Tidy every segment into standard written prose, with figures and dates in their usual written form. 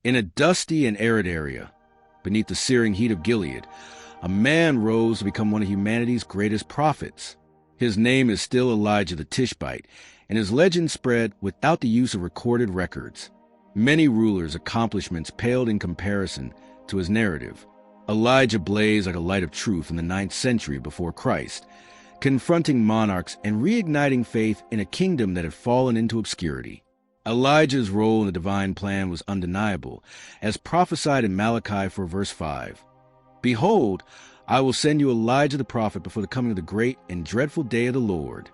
In a dusty and arid area, beneath the searing heat of Gilead, a man rose to become one of humanity's greatest prophets. His name is still Elijah the Tishbite, and his legend spread without the use of recorded records. Many rulers' accomplishments paled in comparison to his narrative. Elijah blazed like a light of truth in the 9th century before Christ, confronting monarchs and reigniting faith in a kingdom that had fallen into obscurity. Elijah's role in the divine plan was undeniable, as prophesied in Malachi 4 verse 5. Behold, I will send you Elijah the prophet before the coming of the great and dreadful day of the Lord.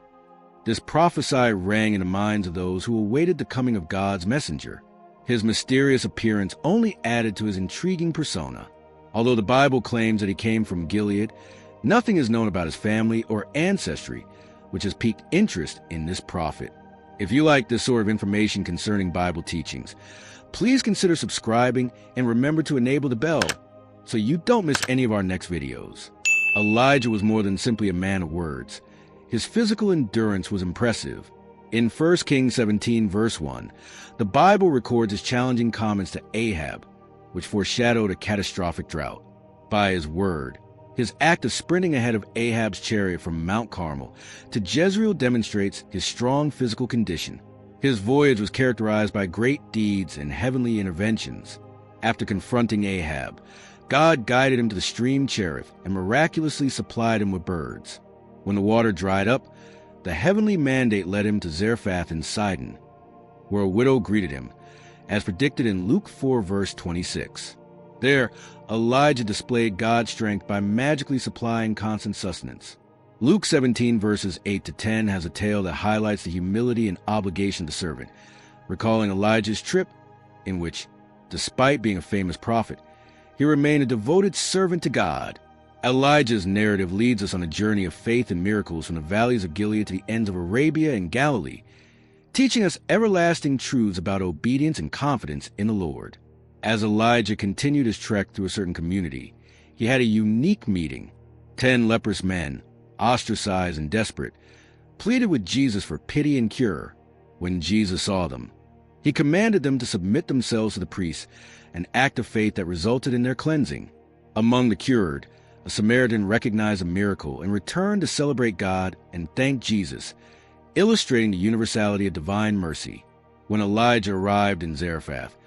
This prophecy rang in the minds of those who awaited the coming of God's messenger. His mysterious appearance only added to his intriguing persona. Although the Bible claims that he came from Gilead, nothing is known about his family or ancestry, which has piqued interest in this prophet. If you like this sort of information concerning Bible teachings, please consider subscribing and remember to enable the bell so you don't miss any of our next videos. Elijah was more than simply a man of words. His physical endurance was impressive. In 1 Kings 17 verse 1, the Bible records his challenging comments to Ahab, which foreshadowed a catastrophic drought. By his word, his act of sprinting ahead of Ahab's chariot from Mount Carmel to Jezreel demonstrates his strong physical condition. His voyage was characterized by great deeds and heavenly interventions. After confronting Ahab, God guided him to the stream Chariot and miraculously supplied him with birds. When the water dried up, the heavenly mandate led him to Zarephath in Sidon, where a widow greeted him, as predicted in Luke 4 verse 26. There, Elijah displayed God's strength by magically supplying constant sustenance. Luke 17 verses 8 to 10 has a tale that highlights the humility and obligation of the servant, recalling Elijah's trip in which, despite being a famous prophet, he remained a devoted servant to God. Elijah's narrative leads us on a journey of faith and miracles from the valleys of Gilead to the ends of Arabia and Galilee, teaching us everlasting truths about obedience and confidence in the Lord. As Elijah continued his trek through a certain community, he had a unique meeting. 10 leprous men, ostracized and desperate, pleaded with Jesus for pity and cure. When Jesus saw them, he commanded them to submit themselves to the priests, an act of faith that resulted in their cleansing. Among the cured, a Samaritan recognized a miracle and returned to celebrate God and thank Jesus, illustrating the universality of divine mercy. When Elijah arrived in Zarephath,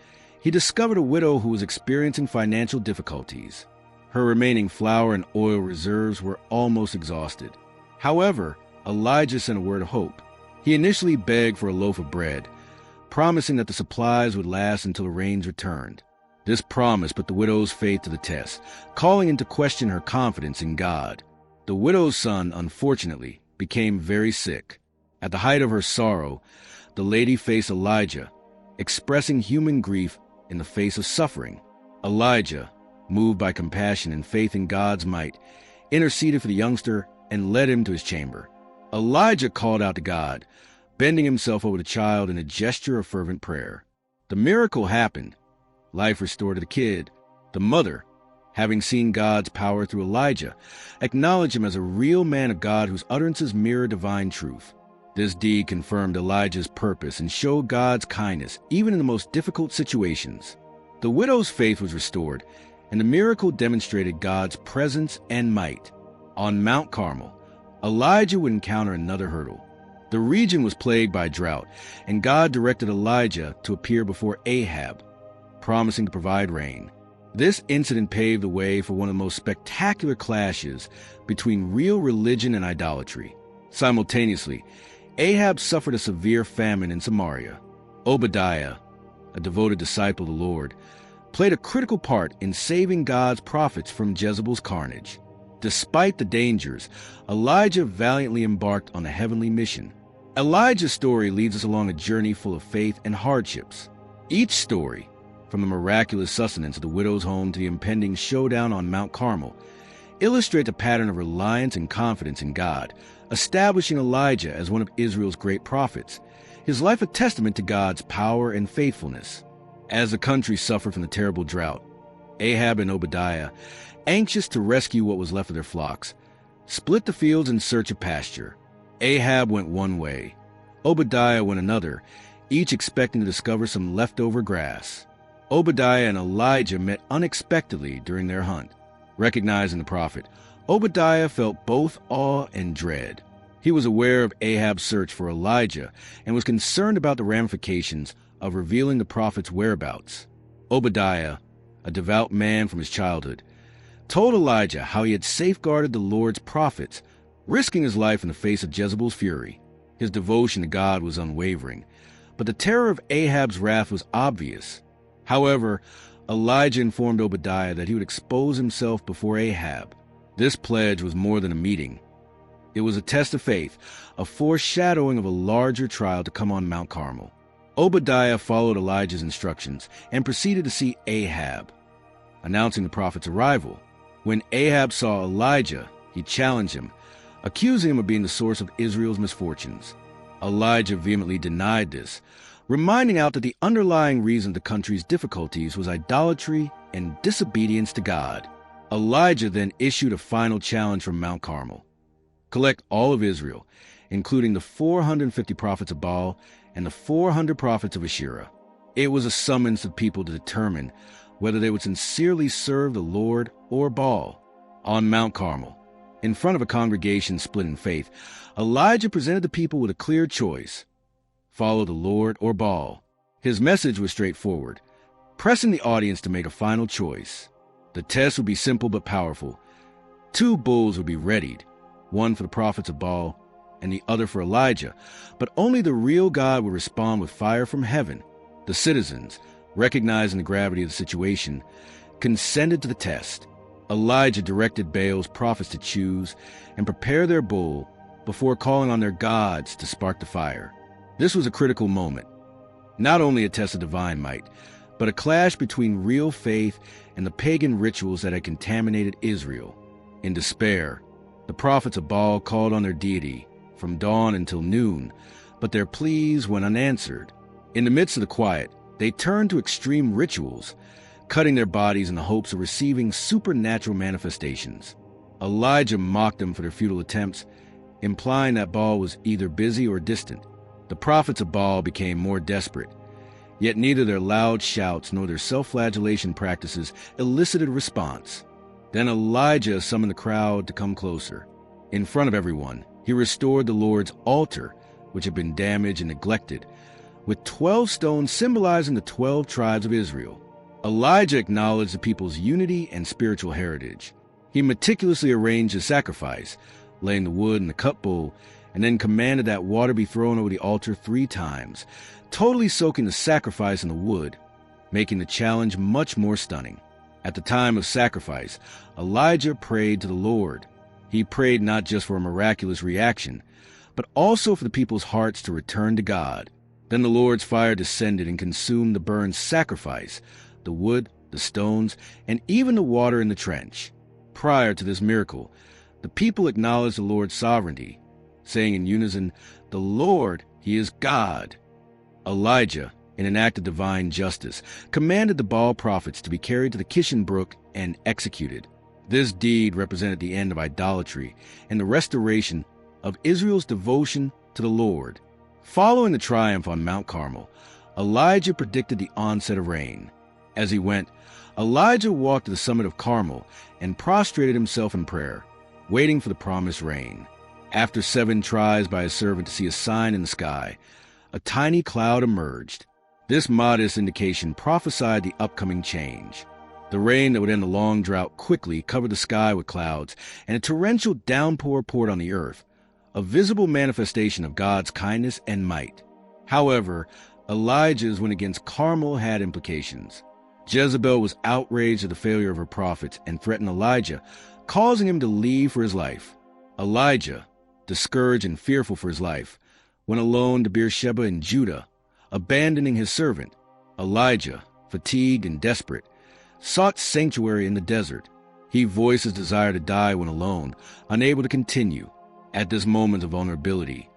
he discovered a widow who was experiencing financial difficulties. Her remaining flour and oil reserves were almost exhausted. However, Elijah sent a word of hope. He initially begged for a loaf of bread, promising that the supplies would last until the rains returned. This promise put the widow's faith to the test, calling into question her confidence in God. The widow's son, unfortunately, became very sick. At the height of her sorrow, the lady faced Elijah, expressing human grief in the face of suffering. Elijah, moved by compassion and faith in God's might, interceded for the youngster and led him to his chamber. Elijah called out to God, bending himself over the child in a gesture of fervent prayer. The miracle happened. Life restored to the kid. The mother, having seen God's power through Elijah, acknowledged him as a real man of God whose utterances mirror divine truth. This deed confirmed Elijah's purpose and showed God's kindness, even in the most difficult situations. The widow's faith was restored, and the miracle demonstrated God's presence and might. On Mount Carmel, Elijah would encounter another hurdle. The region was plagued by drought, and God directed Elijah to appear before Ahab, promising to provide rain. This incident paved the way for one of the most spectacular clashes between real religion and idolatry. Simultaneously, Ahab suffered a severe famine in Samaria. Obadiah, a devoted disciple of the Lord, played a critical part in saving God's prophets from Jezebel's carnage. Despite the dangers, Elijah valiantly embarked on a heavenly mission. Elijah's story leads us along a journey full of faith and hardships. Each story, from the miraculous sustenance of the widow's home to the impending showdown on Mount Carmel, illustrates a pattern of reliance and confidence in God, establishing Elijah as one of Israel's great prophets, his life a testament to God's power and faithfulness. As the country suffered from the terrible drought, Ahab and Obadiah, anxious to rescue what was left of their flocks, split the fields in search of pasture. Ahab went one way, Obadiah went another, each expecting to discover some leftover grass. Obadiah and Elijah met unexpectedly during their hunt. Recognizing the prophet, Obadiah felt both awe and dread. He was aware of Ahab's search for Elijah and was concerned about the ramifications of revealing the prophet's whereabouts. Obadiah, a devout man from his childhood, told Elijah how he had safeguarded the Lord's prophets, risking his life in the face of Jezebel's fury. His devotion to God was unwavering, but the terror of Ahab's wrath was obvious. However, Elijah informed Obadiah that he would expose himself before Ahab. This pledge was more than a meeting. It was a test of faith, a foreshadowing of a larger trial to come on Mount Carmel. Obadiah followed Elijah's instructions and proceeded to see Ahab, announcing the prophet's arrival. When Ahab saw Elijah, he challenged him, accusing him of being the source of Israel's misfortunes. Elijah vehemently denied this, reminding out that the underlying reason of the country's difficulties was idolatry and disobedience to God. Elijah then issued a final challenge from Mount Carmel. Collect all of Israel, including the 450 prophets of Baal and the 400 prophets of Asherah. It was a summons to people to determine whether they would sincerely serve the Lord or Baal. On Mount Carmel, in front of a congregation split in faith, Elijah presented the people with a clear choice: follow the Lord or Baal. His message was straightforward, pressing the audience to make a final choice. The test would be simple but powerful. 2 bulls would be readied, one for the prophets of Baal and the other for Elijah, but only the real God would respond with fire from heaven. The citizens, recognizing the gravity of the situation, consented to the test. Elijah directed Baal's prophets to choose and prepare their bull before calling on their gods to spark the fire. This was a critical moment, not only a test of divine might, but a clash between real faith and the pagan rituals that had contaminated Israel. In despair, the prophets of Baal called on their deity from dawn until noon, but their pleas went unanswered. In the midst of the quiet, they turned to extreme rituals, cutting their bodies in the hopes of receiving supernatural manifestations. Elijah mocked them for their futile attempts, implying that Baal was either busy or distant. The prophets of Baal became more desperate, yet neither their loud shouts nor their self-flagellation practices elicited a response. Then Elijah summoned the crowd to come closer. In front of everyone, he restored the Lord's altar, which had been damaged and neglected, with 12 stones symbolizing the 12 tribes of Israel. Elijah acknowledged the people's unity and spiritual heritage. He meticulously arranged the sacrifice, laying the wood in the cup bowl, and then commanded that water be thrown over the altar 3 times, totally soaking the sacrifice in the wood, making the challenge much more stunning. At the time of sacrifice, Elijah prayed to the Lord. He prayed not just for a miraculous reaction, but also for the people's hearts to return to God. Then the Lord's fire descended and consumed the burned sacrifice, the wood, the stones, and even the water in the trench. Prior to this miracle, the people acknowledged the Lord's sovereignty, saying in unison, "The Lord, He is God." Elijah, in an act of divine justice, commanded the Baal prophets to be carried to the Kishon Brook and executed. This deed represented the end of idolatry and the restoration of Israel's devotion to the Lord. Following the triumph on Mount Carmel, Elijah predicted the onset of rain. As he went, Elijah walked to the summit of Carmel and prostrated himself in prayer, waiting for the promised rain. After 7 tries by his servant to see a sign in the sky, a tiny cloud emerged. This modest indication prophesied the upcoming change. The rain that would end the long drought quickly covered the sky with clouds, and a torrential downpour poured on the earth, a visible manifestation of God's kindness and might. However, Elijah's win against Carmel had implications. Jezebel was outraged at the failure of her prophets and threatened Elijah, causing him to leave for his life. Elijah, discouraged and fearful for his life, went alone to Beersheba in Judah, abandoning his servant. Elijah, fatigued and desperate, sought sanctuary in the desert. He voiced his desire to die when alone, unable to continue. At this moment of vulnerability,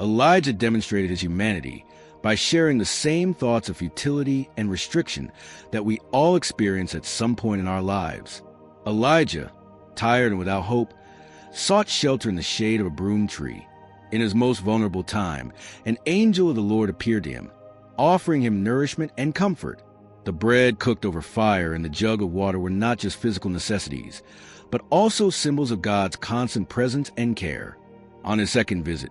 Elijah demonstrated his humanity by sharing the same thoughts of futility and restriction that we all experience at some point in our lives. Elijah, tired and without hope, sought shelter in the shade of a broom tree. In his most vulnerable time, an angel of the Lord appeared to him, offering him nourishment and comfort. The bread cooked over fire and the jug of water were not just physical necessities, but also symbols of God's constant presence and care. On his second visit,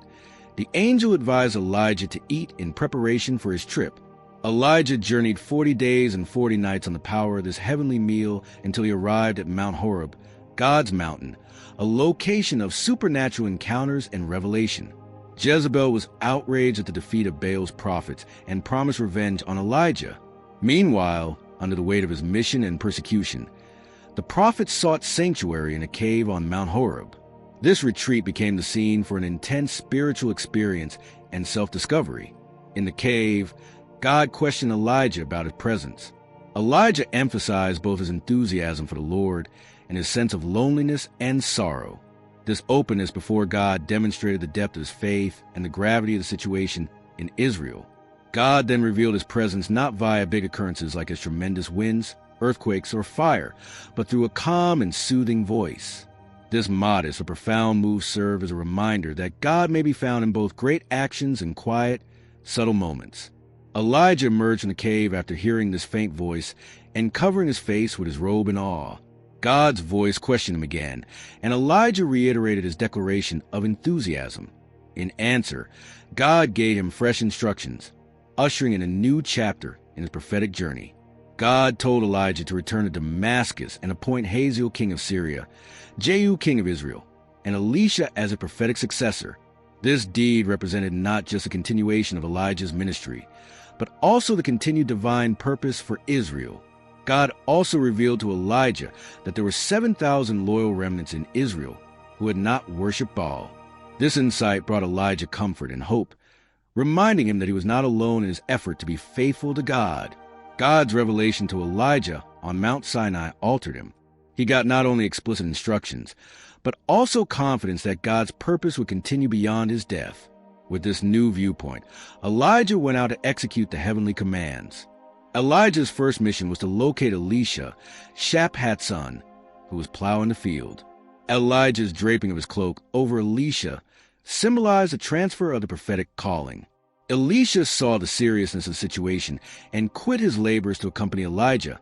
the angel advised Elijah to eat in preparation for his trip. Elijah journeyed 40 days and 40 nights on the power of this heavenly meal until he arrived at Mount Horeb, God's mountain, a location of supernatural encounters and revelation. Jezebel was outraged at the defeat of Baal's prophets and promised revenge on Elijah. Meanwhile, under the weight of his mission and persecution, the prophets sought sanctuary in a cave on Mount Horeb. This retreat became the scene for an intense spiritual experience and self-discovery. In the cave, God questioned Elijah about his presence. Elijah emphasized both his enthusiasm for the Lord and his sense of loneliness and sorrow. This openness before God demonstrated the depth of his faith and the gravity of the situation in Israel. God then revealed his presence not via big occurrences like his tremendous winds, earthquakes, or fire, but through a calm and soothing voice. This modest but profound move served as a reminder that God may be found in both great actions and quiet, subtle moments. Elijah emerged from the cave after hearing this faint voice and covering his face with his robe in awe. God's voice questioned him again, and Elijah reiterated his declaration of enthusiasm. In answer, God gave him fresh instructions, ushering in a new chapter in his prophetic journey. God told Elijah to return to Damascus and appoint Hazael king of Syria, Jehu king of Israel, and Elisha as a prophetic successor. This deed represented not just a continuation of Elijah's ministry, but also the continued divine purpose for Israel. God also revealed to Elijah that there were 7,000 loyal remnants in Israel who had not worshipped Baal. This insight brought Elijah comfort and hope, reminding him that he was not alone in his effort to be faithful to God. God's revelation to Elijah on Mount Sinai altered him. He got not only explicit instructions, but also confidence that God's purpose would continue beyond his death. With this new viewpoint, Elijah went out to execute the heavenly commands. Elijah's first mission was to locate Elisha, Shaphat's son, who was plowing the field. Elijah's draping of his cloak over Elisha symbolized the transfer of the prophetic calling. Elisha saw the seriousness of the situation and quit his labors to accompany Elijah,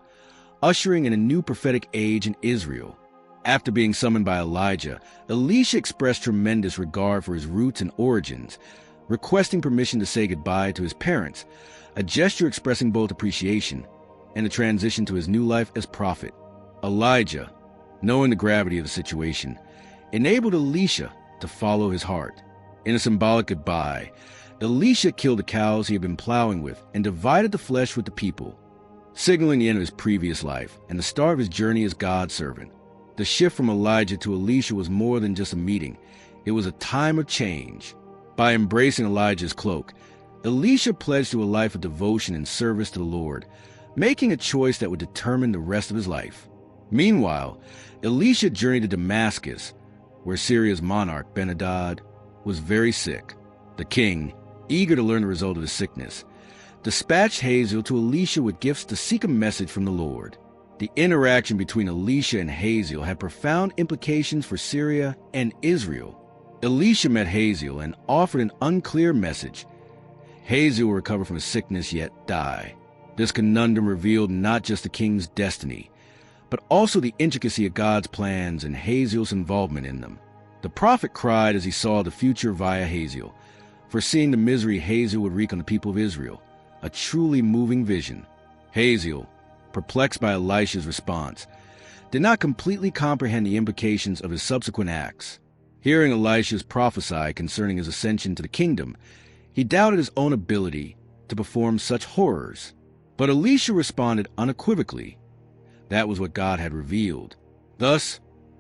ushering in a new prophetic age in Israel. After being summoned by Elijah, Elisha expressed tremendous regard for his roots and origins, requesting permission to say goodbye to his parents, a gesture expressing both appreciation and a transition to his new life as prophet. Elijah, knowing the gravity of the situation, enabled Elisha to follow his heart. In a symbolic goodbye, Elisha killed the cows he had been plowing with and divided the flesh with the people, signaling the end of his previous life and the start of his journey as God's servant. The shift from Elijah to Elisha was more than just a meeting. It was a time of change. By embracing Elijah's cloak, Elisha pledged to a life of devotion and service to the Lord, making a choice that would determine the rest of his life. Meanwhile, Elisha journeyed to Damascus, where Syria's monarch, Ben-Hadad, was very sick. The king, eager to learn the result of his sickness, dispatched Hazael to Elisha with gifts to seek a message from the Lord. The interaction between Elisha and Hazael had profound implications for Syria and Israel. Elisha met Hazael and offered an unclear message. Hazael would recover from his sickness yet die. This conundrum revealed not just the king's destiny, but also the intricacy of God's plans and Hazael's involvement in them. The prophet cried as he saw the future via Hazael, foreseeing the misery Hazael would wreak on the people of Israel, a truly moving vision. Hazael, perplexed by Elisha's response, did not completely comprehend the implications of his subsequent acts. Hearing Elisha's prophesy concerning his ascension to the kingdom, he doubted his own ability to perform such horrors. But Elisha responded unequivocally. That was what God had revealed. Thus,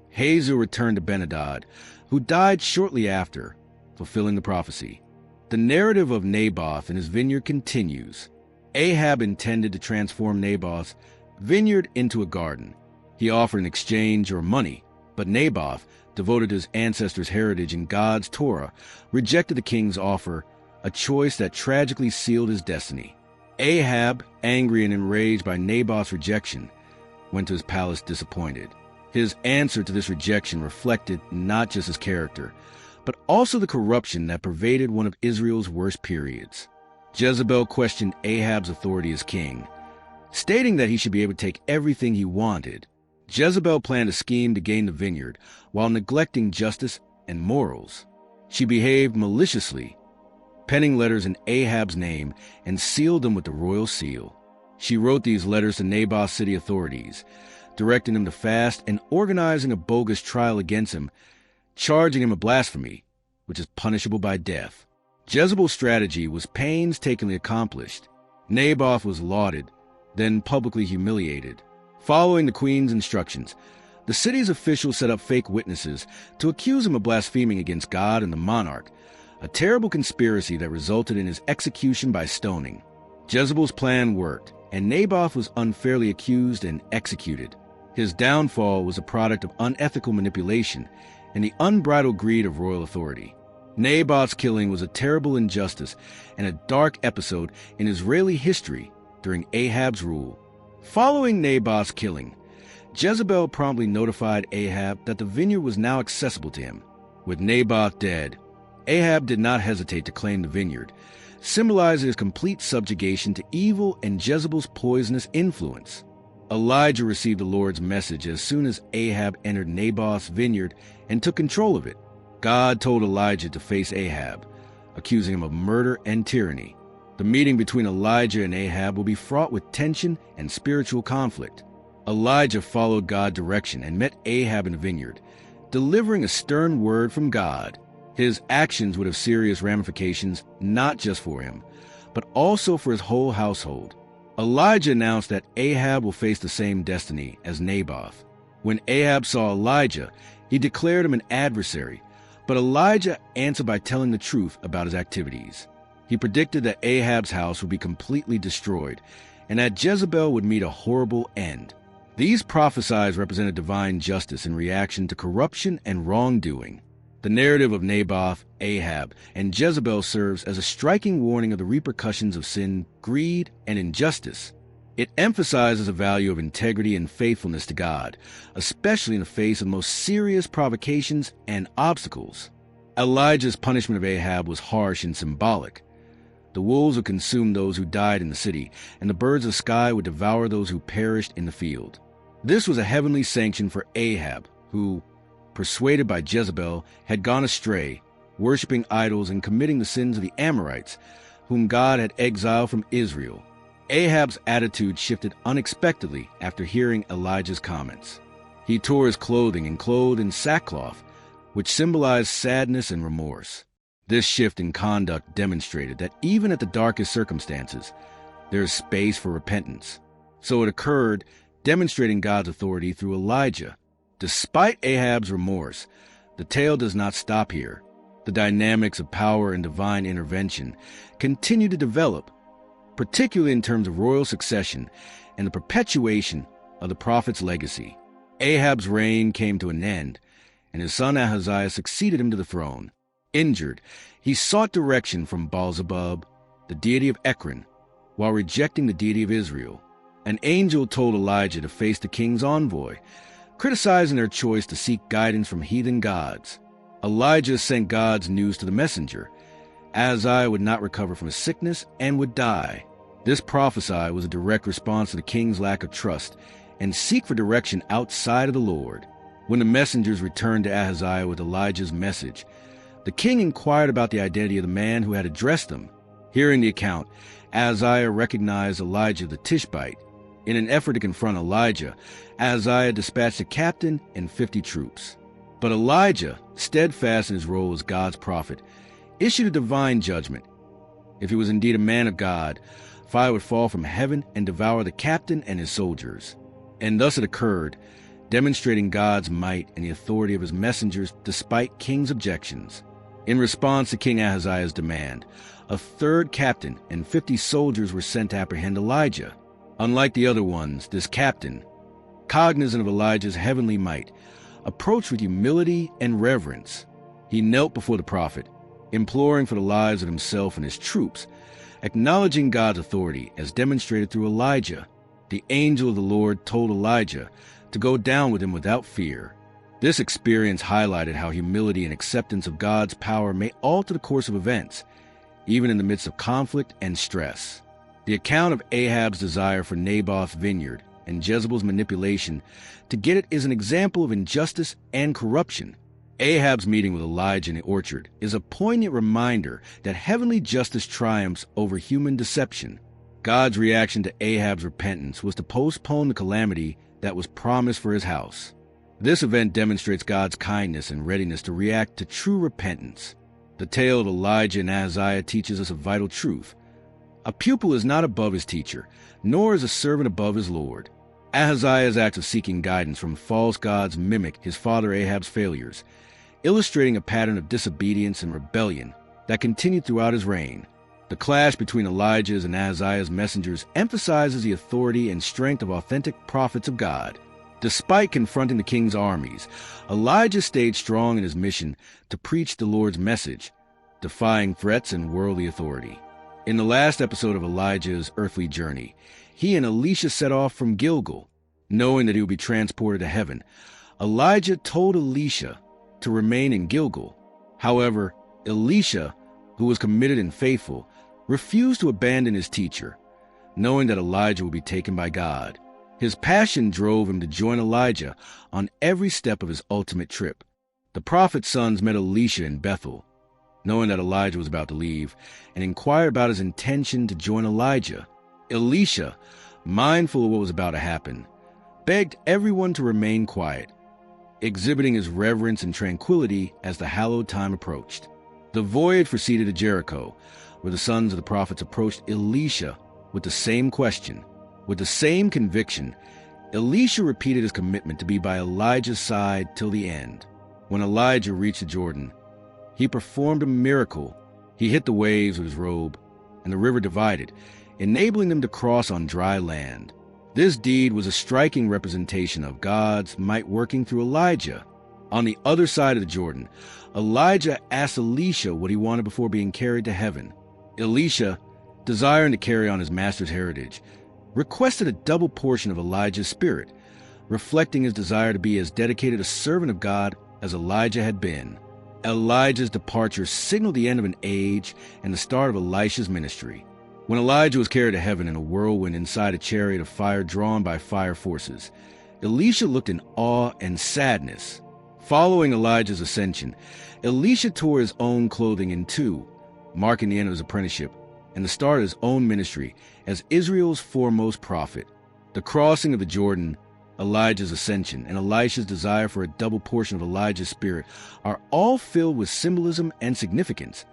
Hazael returned to Ben-Hadad, who died shortly after, fulfilling the prophecy. The narrative of Naboth and his vineyard continues. Ahab intended to transform Naboth's vineyard into a garden. He offered an exchange or money, but Naboth, devoted to his ancestors' heritage and God's Torah, rejected the king's offer, a choice that tragically sealed his destiny. Ahab, angry and enraged by Naboth's rejection, went to his palace disappointed. His answer to this rejection reflected not just his character, but also the corruption that pervaded one of Israel's worst periods. Jezebel questioned Ahab's authority as king. stating that he should be able to take everything he wanted. Jezebel planned a scheme to gain the vineyard while neglecting justice and morals. She behaved maliciously, penning letters in Ahab's name and sealed them with the royal seal. She wrote these letters to Naboth's city authorities, directing them to fast and organizing a bogus trial against him, charging him of blasphemy, which is punishable by death. Jezebel's strategy was painstakingly accomplished. Naboth was lauded, then publicly humiliated. Following the queen's instructions, the city's officials set up fake witnesses to accuse him of blaspheming against God and the monarch, a terrible conspiracy that resulted in his execution by stoning. Jezebel's plan worked, and Naboth was unfairly accused and executed. His downfall was a product of unethical manipulation and the unbridled greed of royal authority. Naboth's killing was a terrible injustice and a dark episode in Israeli history during Ahab's rule. Following Naboth's killing, Jezebel promptly notified Ahab that the vineyard was now accessible to him. With Naboth dead, Ahab did not hesitate to claim the vineyard, symbolizing his complete subjugation to evil and Jezebel's poisonous influence. Elijah received the Lord's message as soon as Ahab entered Naboth's vineyard and took control of it. God told Elijah to face Ahab, accusing him of murder and tyranny. The meeting between Elijah and Ahab will be fraught with tension and spiritual conflict. Elijah followed God's direction and met Ahab in the vineyard, delivering a stern word from God. His actions would have serious ramifications not just for him, but also for his whole household. Elijah announced that Ahab will face the same destiny as Naboth. When Ahab saw Elijah, he declared him an adversary, but Elijah answered by telling the truth about his activities. He predicted that Ahab's house would be completely destroyed and that Jezebel would meet a horrible end. These prophecies represented divine justice in reaction to corruption and wrongdoing. The narrative of Naboth, Ahab, and Jezebel serves as a striking warning of the repercussions of sin, greed, and injustice. It emphasizes the value of integrity and faithfulness to God, especially in the face of the most serious provocations and obstacles. Elijah's punishment of Ahab was harsh and symbolic. The wolves would consume those who died in the city, and the birds of the sky would devour those who perished in the field. This was a heavenly sanction for Ahab, who, persuaded by Jezebel, had gone astray, worshiping idols and committing the sins of the Amorites, whom God had exiled from Israel. Ahab's attitude shifted unexpectedly after hearing Elijah's comments. He tore his clothing and clothed in sackcloth, which symbolized sadness and remorse. This shift in conduct demonstrated that even at the darkest circumstances, there is space for repentance. So it occurred, demonstrating God's authority through Elijah. Despite Ahab's remorse, the tale does not stop here. The dynamics of power and divine intervention continue to develop, particularly in terms of royal succession and the perpetuation of the prophet's legacy. Ahab's reign came to an end, and his son Ahaziah succeeded him to the throne. Injured, he sought direction from Baal-zebub, the deity of Ekron, while rejecting the deity of Israel. An angel told Elijah to face the king's envoy, criticizing their choice to seek guidance from heathen gods. Elijah sent God's news to the messenger. Ahaziah would not recover from his sickness and would die. This prophecy was a direct response to the king's lack of trust and seek for direction outside of the Lord. When the messengers returned to Ahaziah with Elijah's message, the king inquired about the identity of the man who had addressed them. Hearing the account, Ahaziah recognized Elijah the Tishbite. In an effort to confront Elijah, Ahaziah dispatched a captain and 50 troops. But Elijah, steadfast in his role as God's prophet, issued a divine judgment. If he was indeed a man of God, fire would fall from heaven and devour the captain and his soldiers. And thus it occurred, demonstrating God's might and the authority of his messengers despite king's objections. In response to King Ahaziah's demand, a third captain and 50 soldiers were sent to apprehend Elijah. Unlike the other ones, this captain, cognizant of Elijah's heavenly might, approached with humility and reverence. He knelt before the prophet, imploring for the lives of himself and his troops, acknowledging God's authority as demonstrated through Elijah. The angel of the Lord told Elijah to go down with him without fear. This experience highlighted how humility and acceptance of God's power may alter the course of events, even in the midst of conflict and stress. The account of Ahab's desire for Naboth's vineyard and Jezebel's manipulation to get it is an example of injustice and corruption. Ahab's meeting with Elijah in the orchard is a poignant reminder that heavenly justice triumphs over human deception. God's reaction to Ahab's repentance was to postpone the calamity that was promised for his house. This event demonstrates God's kindness and readiness to react to true repentance. The tale of Elijah and Ahaziah teaches us a vital truth. A pupil is not above his teacher, nor is a servant above his Lord. Ahaziah's act of seeking guidance from false gods mimic his father Ahab's failures, illustrating a pattern of disobedience and rebellion that continued throughout his reign. The clash between Elijah's and Ahaziah's messengers emphasizes the authority and strength of authentic prophets of God. Despite confronting the king's armies, Elijah stayed strong in his mission to preach the Lord's message, defying threats and worldly authority. In the last episode of Elijah's earthly journey, he and Elisha set off from Gilgal. Knowing that he would be transported to heaven, Elijah told Elisha to remain in Gilgal. However, Elisha, who was committed and faithful, refused to abandon his teacher, knowing that Elijah would be taken by God. His passion drove him to join Elijah on every step of his ultimate trip. The prophet's sons met Elisha in Bethel, knowing that Elijah was about to leave, and inquired about his intention to join Elijah. Elisha, mindful of what was about to happen, begged everyone to remain quiet, exhibiting his reverence and tranquility as the hallowed time approached. The voyage proceeded to Jericho, where the sons of the prophets approached Elisha with the same question. With the same conviction, Elisha repeated his commitment to be by Elijah's side till the end. When Elijah reached the Jordan, he performed a miracle. He hit the waves with his robe, and the river divided, enabling them to cross on dry land. This deed was a striking representation of God's might working through Elijah. On the other side of the Jordan, Elijah asked Elisha what he wanted before being carried to heaven. Elisha, desiring to carry on his master's heritage, requested a double portion of Elijah's spirit, reflecting his desire to be as dedicated a servant of God as Elijah had been. Elijah's departure signaled the end of an age and the start of Elisha's ministry. When Elijah was carried to heaven in a whirlwind inside a chariot of fire drawn by fire forces, Elisha looked in awe and sadness. Following Elijah's ascension, Elisha tore his own clothing in two, marking the end of his apprenticeship and the start of his own ministry as Israel's foremost prophet. The crossing of the Jordan, Elijah's ascension, and Elisha's desire for a double portion of Elijah's spirit are all filled with symbolism and significance,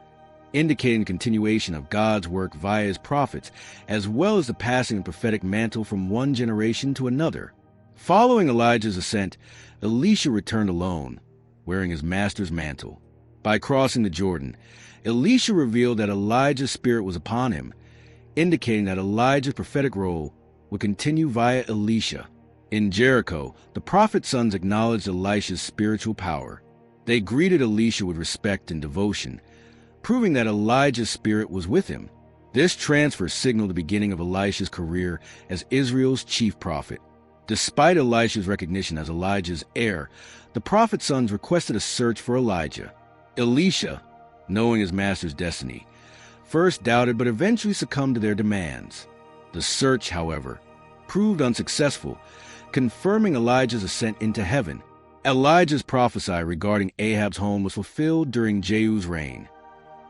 indicating the continuation of God's work via his prophets, as well as the passing of the prophetic mantle from one generation to another. Following Elijah's ascent, Elisha returned alone, wearing his master's mantle. By crossing the Jordan, Elisha revealed that Elijah's spirit was upon him, indicating that Elijah's prophetic role would continue via Elisha. In Jericho, the prophet's sons acknowledged Elisha's spiritual power. They greeted Elisha with respect and devotion, proving that Elijah's spirit was with him. This transfer signaled the beginning of Elisha's career as Israel's chief prophet. Despite Elisha's recognition as Elijah's heir, the prophet's sons requested a search for Elijah. Elisha, knowing his master's destiny, first doubted but eventually succumbed to their demands. The search, however, proved unsuccessful, confirming Elijah's ascent into heaven. Elijah's prophecy regarding Ahab's home was fulfilled during Jehu's reign,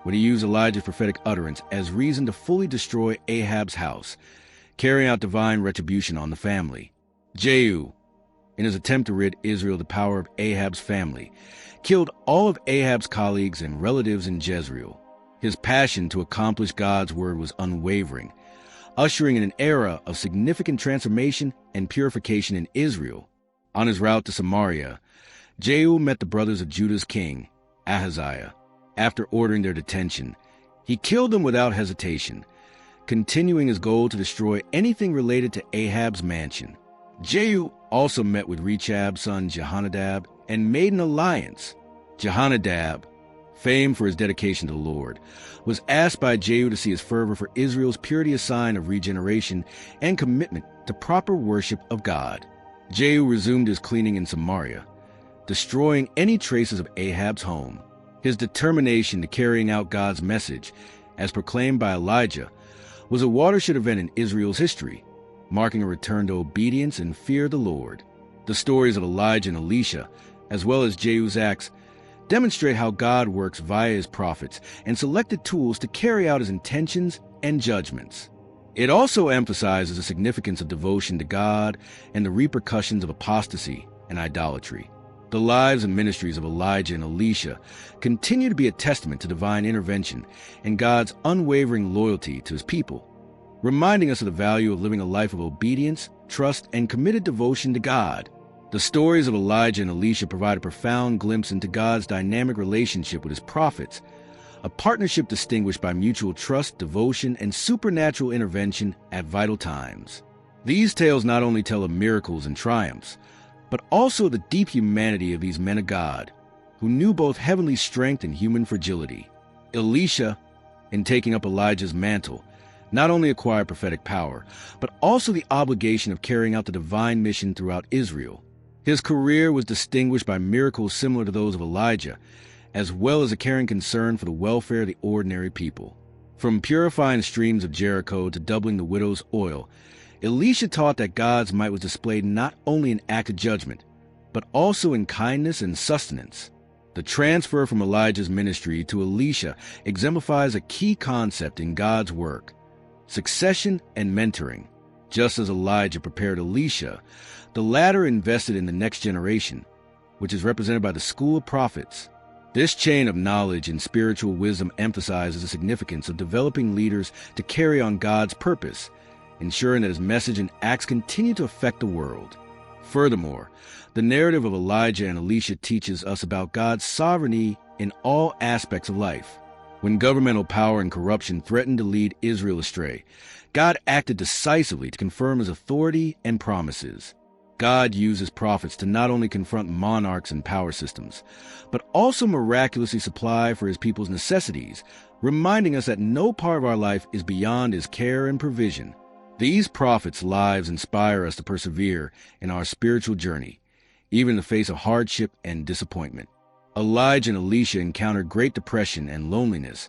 when he used Elijah's prophetic utterance as reason to fully destroy Ahab's house, carrying out divine retribution on the family. Jehu, in his attempt to rid Israel of the power of Ahab's family, killed all of Ahab's colleagues and relatives in Jezreel. His passion to accomplish God's word was unwavering, ushering in an era of significant transformation and purification in Israel. On his route to Samaria, Jehu met the brothers of Judah's king, Ahaziah. After ordering their detention, he killed them without hesitation, continuing his goal to destroy anything related to Ahab's mansion. Jehu also met with Rechab's son Jehonadab and made an alliance. Jehonadab, famed for his dedication to the Lord, was asked by Jehu to see his fervor for Israel's purity a sign of regeneration and commitment to proper worship of God. Jehu resumed his cleaning in Samaria, destroying any traces of Ahab's home. His determination to carrying out God's message, as proclaimed by Elijah, was a watershed event in Israel's history, marking a return to obedience and fear of the Lord. The stories of Elijah and Elisha, as well as Jehu's acts, demonstrate how God works via his prophets and selected tools to carry out his intentions and judgments. It also emphasizes the significance of devotion to God and the repercussions of apostasy and idolatry. The lives and ministries of Elijah and Elisha continue to be a testament to divine intervention and God's unwavering loyalty to his people, reminding us of the value of living a life of obedience, trust, and committed devotion to God. The stories of Elijah and Elisha provide a profound glimpse into God's dynamic relationship with his prophets, a partnership distinguished by mutual trust, devotion, and supernatural intervention at vital times. These tales not only tell of miracles and triumphs, but also the deep humanity of these men of God, who knew both heavenly strength and human fragility. Elisha, in taking up Elijah's mantle, not only acquired prophetic power, but also the obligation of carrying out the divine mission throughout Israel. His career was distinguished by miracles similar to those of Elijah, as well as a caring concern for the welfare of the ordinary people. From purifying streams of Jericho to doubling the widow's oil, Elisha taught that God's might was displayed not only in act of judgment, but also in kindness and sustenance. The transfer from Elijah's ministry to Elisha exemplifies a key concept in God's work: succession and mentoring. Just as Elijah prepared Elisha, the latter invested in the next generation, which is represented by the school of prophets. This chain of knowledge and spiritual wisdom emphasizes the significance of developing leaders to carry on God's purpose, ensuring that his message and acts continue to affect the world. Furthermore, the narrative of Elijah and Elisha teaches us about God's sovereignty in all aspects of life. When governmental power and corruption threatened to lead Israel astray, God acted decisively to confirm his authority and promises. God used his prophets to not only confront monarchs and power systems, but also miraculously supply for his people's necessities, reminding us that no part of our life is beyond his care and provision. These prophets' lives inspire us to persevere in our spiritual journey, even in the face of hardship and disappointment. Elijah and Elisha encountered great depression and loneliness,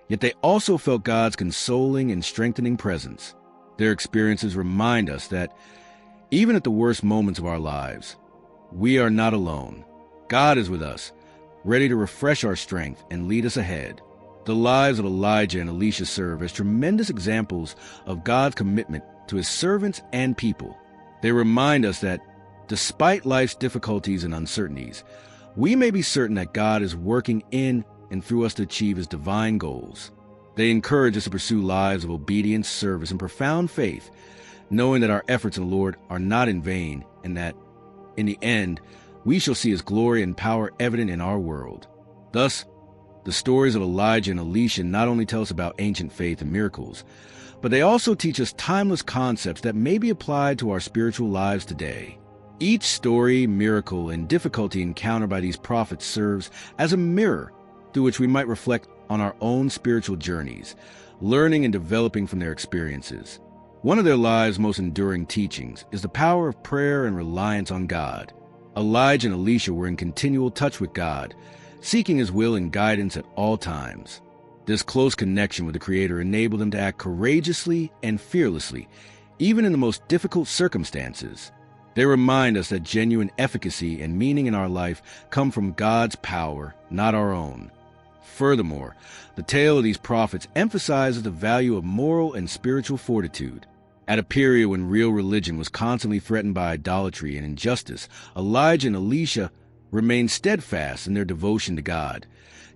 yet they also felt God's consoling and strengthening presence. Their experiences remind us that even at the worst moments of our lives, we are not alone. God is with us, ready to refresh our strength and lead us ahead. The lives of Elijah and Elisha serve as tremendous examples of God's commitment to his servants and people. They remind us that, despite life's difficulties and uncertainties, we may be certain that God is working in and through us to achieve his divine goals. They encourage us to pursue lives of obedience, service, and profound faith, knowing that our efforts in the Lord are not in vain and that, in the end, we shall see his glory and power evident in our world. Thus, the stories of Elijah and Elisha not only tell us about ancient faith and miracles, but they also teach us timeless concepts that may be applied to our spiritual lives today. Each story, miracle, and difficulty encountered by these prophets serves as a mirror through which we might reflect on our own spiritual journeys, learning and developing from their experiences. One of their lives' most enduring teachings is the power of prayer and reliance on God. Elijah and Elisha were in continual touch with God, seeking his will and guidance at all times. This close connection with the Creator enabled them to act courageously and fearlessly, even in the most difficult circumstances. They remind us that genuine efficacy and meaning in our life come from God's power, not our own. Furthermore, the tale of these prophets emphasizes the value of moral and spiritual fortitude. At a period when real religion was constantly threatened by idolatry and injustice, Elijah and Elisha remained steadfast in their devotion to God,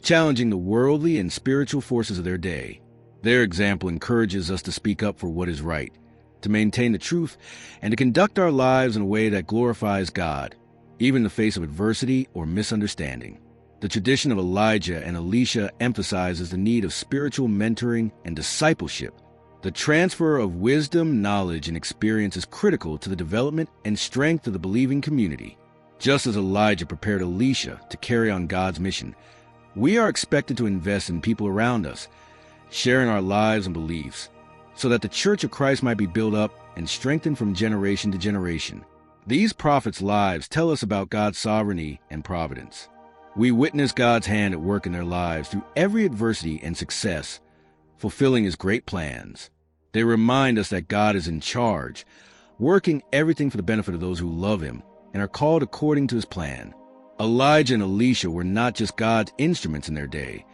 challenging the worldly and spiritual forces of their day. Their example encourages us to speak up for what is right, to maintain the truth, and to conduct our lives in a way that glorifies God, even in the face of adversity or misunderstanding. The tradition of Elijah and Elisha emphasizes the need of spiritual mentoring and discipleship. The transfer of wisdom, knowledge, and experience is critical to the development and strength of the believing community. Just as Elijah prepared Elisha to carry on God's mission, we are expected to invest in people around us, sharing our lives and beliefs, so that the Church of Christ might be built up and strengthened from generation to generation. These prophets' lives tell us about God's sovereignty and providence. We witness God's hand at work in their lives through every adversity and success, fulfilling his great plans. They remind us that God is in charge, working everything for the benefit of those who love him and are called according to his plan. Elijah and Elisha were not just God's instruments in their day,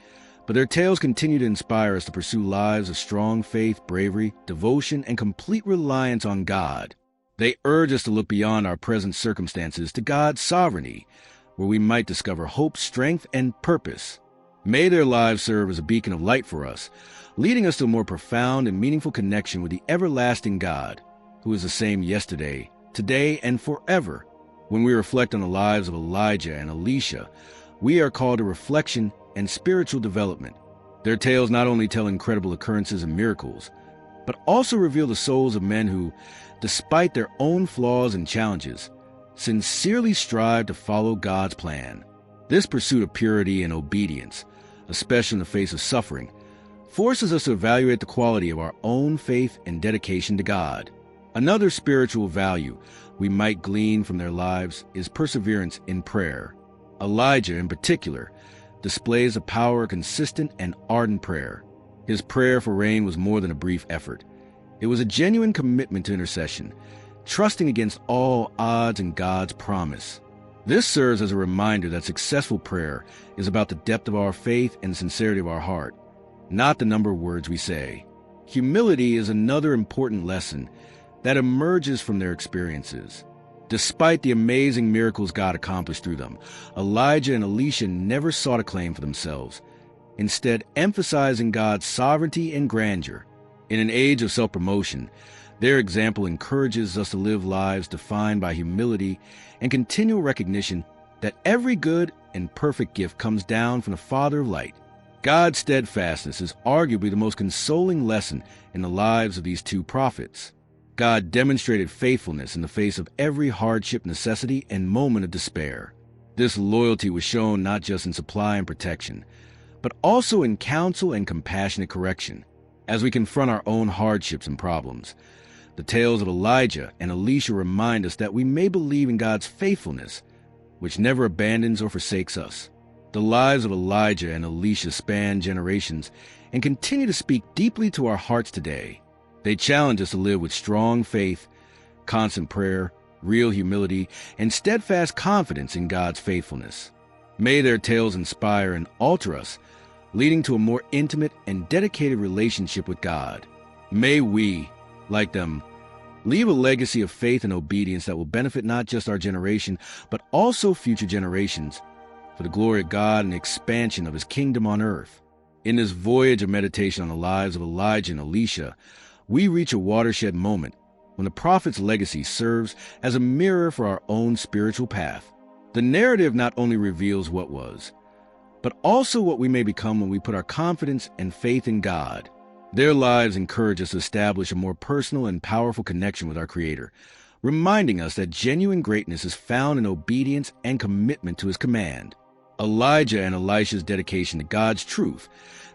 but their tales continue to inspire us to pursue lives of strong faith, bravery, devotion, and complete reliance on God. They urge us to look beyond our present circumstances to God's sovereignty, where we might discover hope, strength, and purpose. May their lives serve as a beacon of light for us, leading us to a more profound and meaningful connection with the everlasting God, who is the same yesterday, today, and forever. When we reflect on the lives of Elijah and Elisha, we are called to reflection and spiritual development. Their tales not only tell incredible occurrences and miracles, but also reveal the souls of men who, despite their own flaws and challenges, sincerely strive to follow God's plan. This pursuit of purity and obedience, especially in the face of suffering, forces us to evaluate the quality of our own faith and dedication to God. Another spiritual value we might glean from their lives is perseverance in prayer. Elijah, in particular, displays the power of consistent and ardent prayer. His prayer for rain was more than a brief effort. It was a genuine commitment to intercession, trusting against all odds in God's promise. This serves as a reminder that successful prayer is about the depth of our faith and the sincerity of our heart, not the number of words we say. Humility is another important lesson that emerges from their experiences. Despite the amazing miracles God accomplished through them, Elijah and Elisha never sought acclaim for themselves, instead emphasizing God's sovereignty and grandeur. In an age of self-promotion, their example encourages us to live lives defined by humility and continual recognition that every good and perfect gift comes down from the Father of light. God's steadfastness is arguably the most consoling lesson in the lives of these two prophets. God demonstrated faithfulness in the face of every hardship, necessity, and moment of despair. This loyalty was shown not just in supply and protection, but also in counsel and compassionate correction. As we confront our own hardships and problems, the tales of Elijah and Elisha remind us that we may believe in God's faithfulness, which never abandons or forsakes us. The lives of Elijah and Elisha span generations and continue to speak deeply to our hearts today. They challenge us to live with strong faith, constant prayer, real humility, and steadfast confidence in God's faithfulness. May their tales inspire and alter us, leading to a more intimate and dedicated relationship with God. May we, like them, leave a legacy of faith and obedience that will benefit not just our generation, but also future generations, for the glory of God and the expansion of his kingdom on earth. In this voyage of meditation on the lives of Elijah and Elisha, we reach a watershed moment when the prophet's legacy serves as a mirror for our own spiritual path. The narrative not only reveals what was, but also what we may become when we put our confidence and faith in God. Their lives encourage us to establish a more personal and powerful connection with our Creator, reminding us that genuine greatness is found in obedience and commitment to his command. Elijah and Elisha's dedication to God's truth,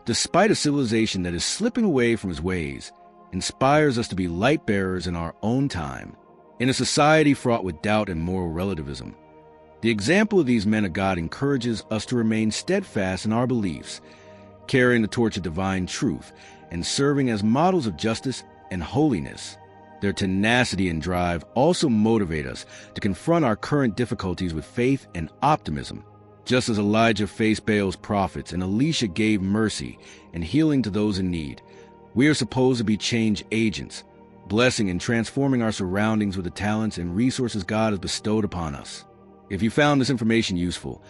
despite a civilization that is slipping away from his ways, inspires us to be light bearers in our own time. In a society fraught with doubt and moral relativism, the example of these men of God encourages us to remain steadfast in our beliefs, carrying the torch of divine truth and serving as models of justice and holiness. Their tenacity and drive also motivate us to confront our current difficulties with faith and optimism. Just as Elijah faced Baal's prophets and Elisha gave mercy and healing to those in need, we are supposed to be change agents, blessing and transforming our surroundings with the talents and resources God has bestowed upon us. If you found this information useful,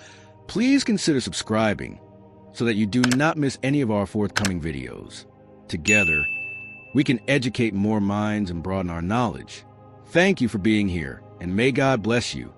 please consider subscribing so that you do not miss any of our forthcoming videos. Together, we can educate more minds and broaden our knowledge. Thank you for being here, and may God bless you.